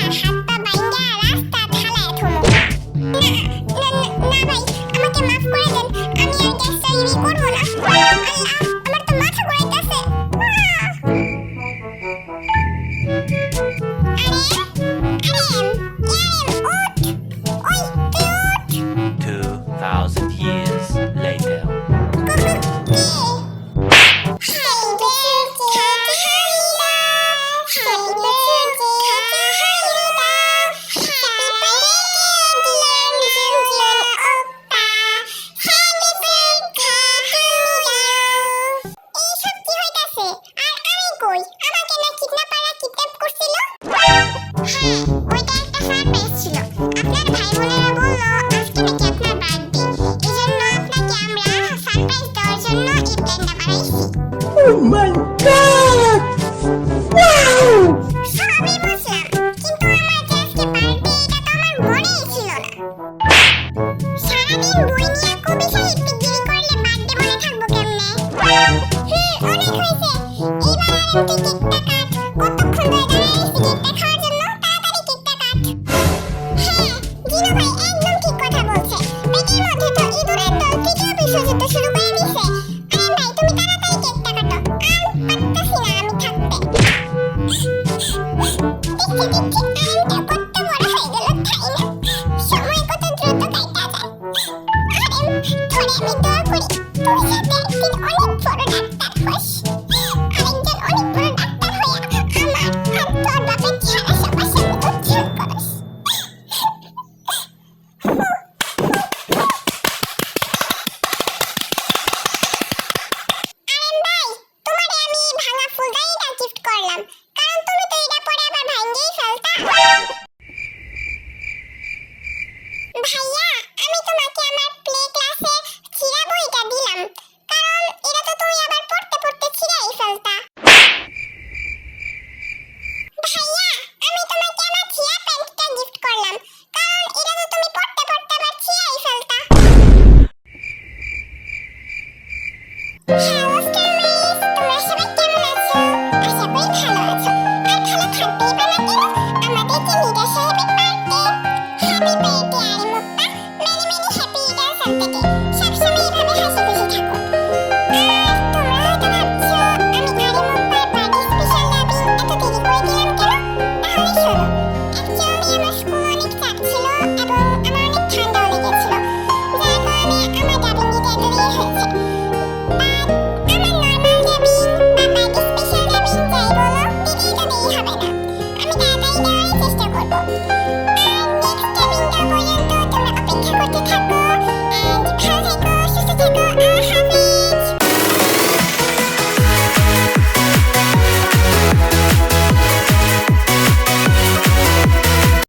2,000 years later. Oh my God! Wow! সবই বুঝলাম, কিন্তু আমার যে আজকে বার্থডে এটা তো আমার মনেই ছিল না। সারাদিন বই নিয়ে কবি সাহিত্যিকগিরি করলে বার্থডে মনে থাকবো কেমনে? অনেক হয়েছে। এইবার আর এমনি কেকটা কাট। কতক্ষণ ধরে দাঁড়ায় আছি কেকটা খাওয়ার জন্য? তাড়াতাড়ি কেকটা কাট। হ্যাঁ, জিনু ভাই একদম ঠিক কথা বলছে। পেটের মধ্যে তো ইঁদুরের দল তৃতীয় বিশ্বযুদ্ধ শুরু করে দিছে। আরে ভাই তুমি তাড়াতাড়ি কেকটা কাটো। পারতাছি না আমি থাকতে। দেখছি আরামটা কত বড় হয়ে গেল তাই না? সময় কত দ্রুত কাটা যায়। আরাম ধরে আমি দোয়া করি তুই যাতে একদিন অনেক বড় ডাক্তার হস। আরেকজন অনেক বড় ডাক্তার হইয়া আমার আর তোর বাপের সারা সবার সামনে উজ্জ্বল করস। আরাম ভাই তোমারে আমি ভাঙা ফুলদানিটা গিফট করলাম, কারণ তুমি তো এটা পরে আবার ভাঙিয়েই ফেলতা। ভাইয়া আমি তোমাকে আমার প্লে ক্লাসে ছিঁড়া বইটা দিলাম, কারণ এটা তো তুমি আবার পড়তে পড়তে ছিঁড়াই ফেলতা। ভাইয়া আমি তোমাকে আমার ছিঁড়া প্যান্টটা গিফট করলাম, কারণ এটা তো তুমি পড়তে পড়তে আবার ছিঁড়াই ফেলতা। হ্যাঁ